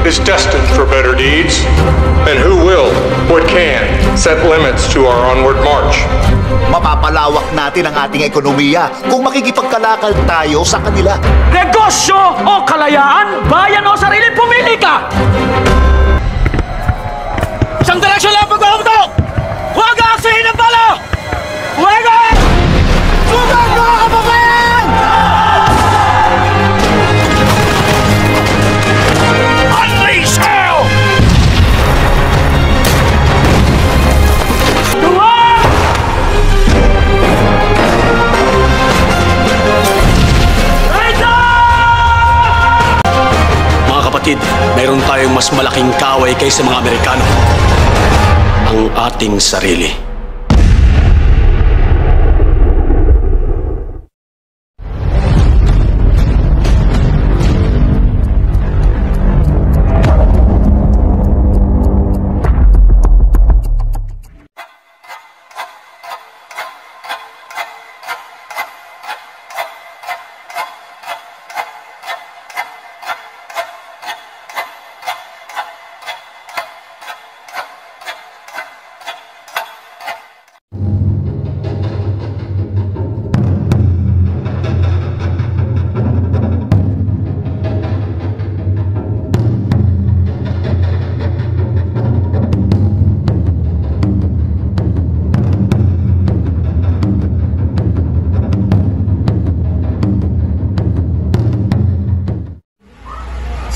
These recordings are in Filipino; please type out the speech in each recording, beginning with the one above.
is destined for better deeds, and who will, what can, set limits to our onward march. Mapapalawak natin ang ating ekonomiya kung makikipagkalakal tayo sa kanila. Negosyo o kalayaan, bayan o sarili, pumili ka! Isang direksyon lang pag-auto! Huwag aksihin ng bala! Huwag! Sugat mga kababayan! Unleash hell! Mga kapatid, mayroon tayong mas malaking kaway kaysa mga Amerikano. Ang ating sarili.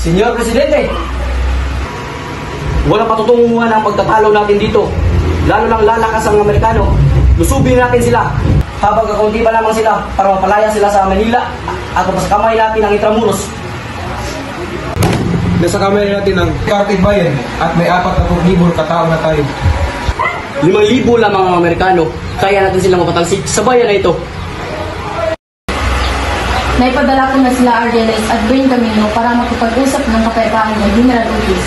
Senyor Presidente, walang patutunguhan ang pagtatalo natin dito. Lalo lang lalakas ang Amerikano. Lusubin natin sila. Habang kakunti pa lamang sila para mapalaya sila sa Manila at mapasakamay natin ang Intramuros. Nasa kamay natin ang Carpet Bayan at may 40,000 katao na tayo. 5,000 lamang ang Amerikano. Kaya natin silang mapatalsik sa bayan na ito. Naipadala ko na sila RDLS at Brain Camino para makipag-usap ng kapayapaan ng General Utis.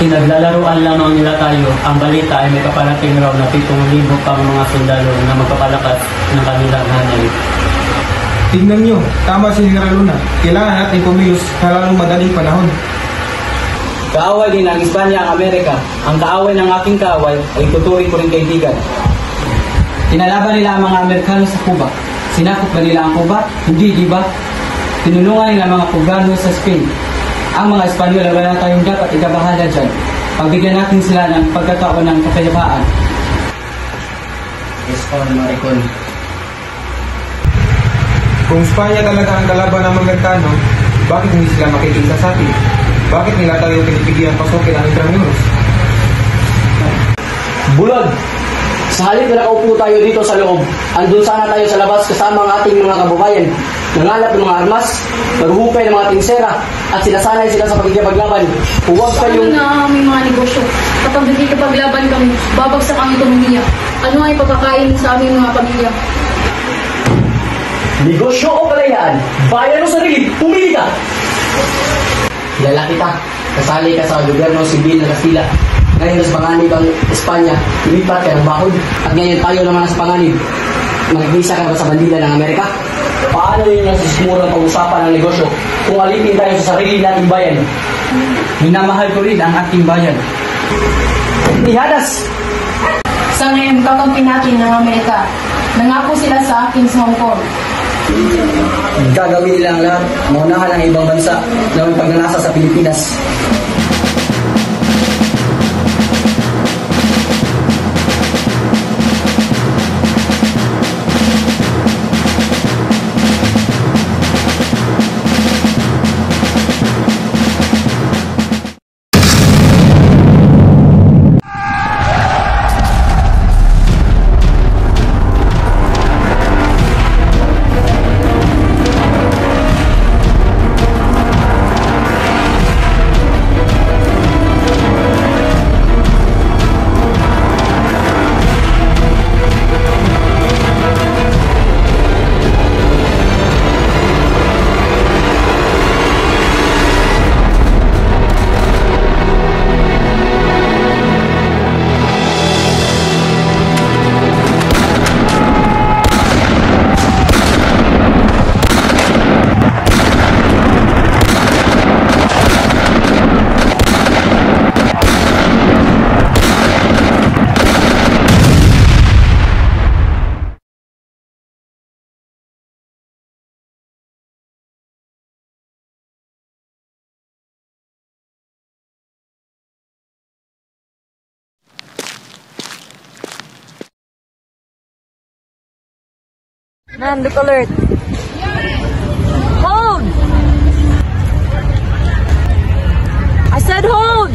Pinaglalaruan lamang nila tayo. Ang balita ay may paparating raw na 7,000 pang mga sundalo na magpapalakas ng kanilang hanay. Tingnan nyo, tama si General Luna. Kailangan natin kumilos sa lalong madaling panahon. Kaaway din ng Espanya ang Amerika. Ang kaaway ng aking kaaway ay tuturing ko rin kaibigan. Tinalaban nila ang mga Amerikano sa Cuba. Sinakop ba nila ang Cuba? Hindi, di ba? Tinulungan nila mga Cubano sa Spain. Ang mga Espanyol ay wala tayong dapat ikabahala dyan. Pagbigyan natin sila ng pagkataon ng kapayapaan. Yes, Maricon. Kung Espanya talaga ang kalaban ng Amerikano, bakit hindi sila makikita sa atin? Bakit nila tayo pinipigyan pasukin ang Intramuros? Bulag! Sa halip na nakaupo tayo dito sa loob, andun sana tayo sa labas kasama ang ating mga kababayan. Nangalap ng mga armas, naruhupay ng mga tingsera, at sinasanay sila sa pagkikipaglaban. Huwag kayong... Ano na aming mga negosyo? Kapag nagkikipaglaban kami, babagsak ang ekonomiya. Ano ay pagkakain sa aming mga pamilya? Negosyo o kalayaan, bayan o sarili, pumili ka! Kilala kita, kasali ka sa gobyerno sibil na Kastila. Ngayon sa panganib ang Espanya, lumipat ka ng bakod. At ngayon tayo naman sa panganib. Mag-isa ka ba sa bandila ng Amerika? Paano yun ang sismurang pag-usapan ng negosyo kung alipin tayo sa sarili nating bayan? Minamahal ko rin ang ating bayan. Ihadas! Sa ngayon, kakampi natin ng Amerika. Nangako sila sa akin sa Hong Kong. Gagawin nila ang lahat, maunahan ang ibang bansa na may pagnanasa sa Pilipinas. Ma'am, look alert. Hold! I said hold!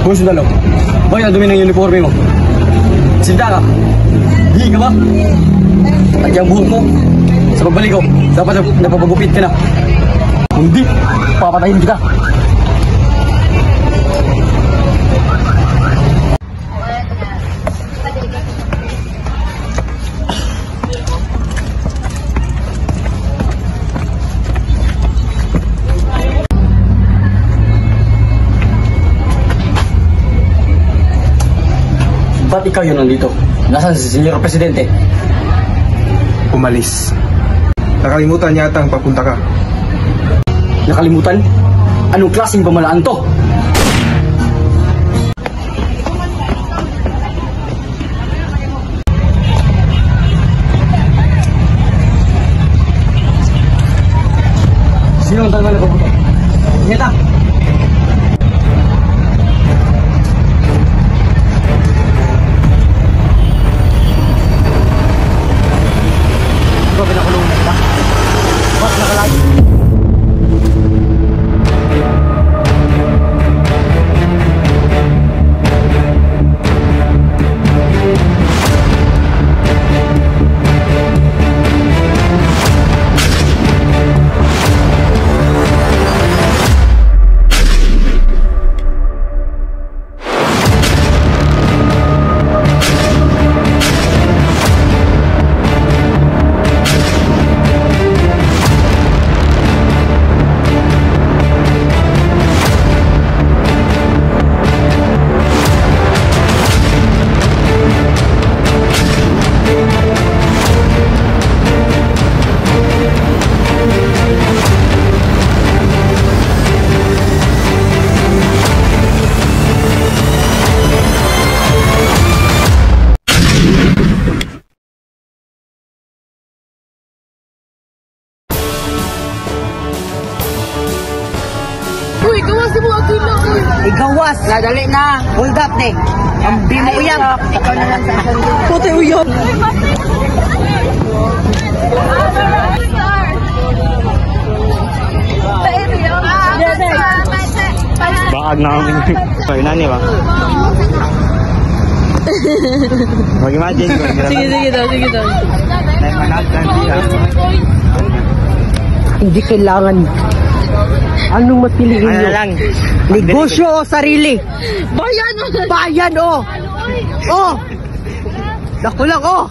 Kung sundalo, bakit ang dumi ng uniforme mo? Sinta ka? Di ka ba? Lagi ang buhok mo. Sa pagbalik ko, dapat napapagupit ka na. Kung di, papatayin kita. Ba't ikaw yun nandito? Nasaan si Senyor Presidente? Umalis. Nakalimutan yata ang papunta ka. Nakalimutan? Anong klaseng pamalaan to? Sino ang tanggal na papunta? Ngeta! Pinakulong na kita. Bakit nakalagi? Igawas! Nadali na! Hold up, ne! Ang bimo uyang! Puti uyang! Bakag na akong nani ba? Mag-imagine ko. Sige daw. Hindi kailangan. Anong mapiliin nyo? Lang. Negosyo o sarili? Bayan o! Oh! Naku lang, oh!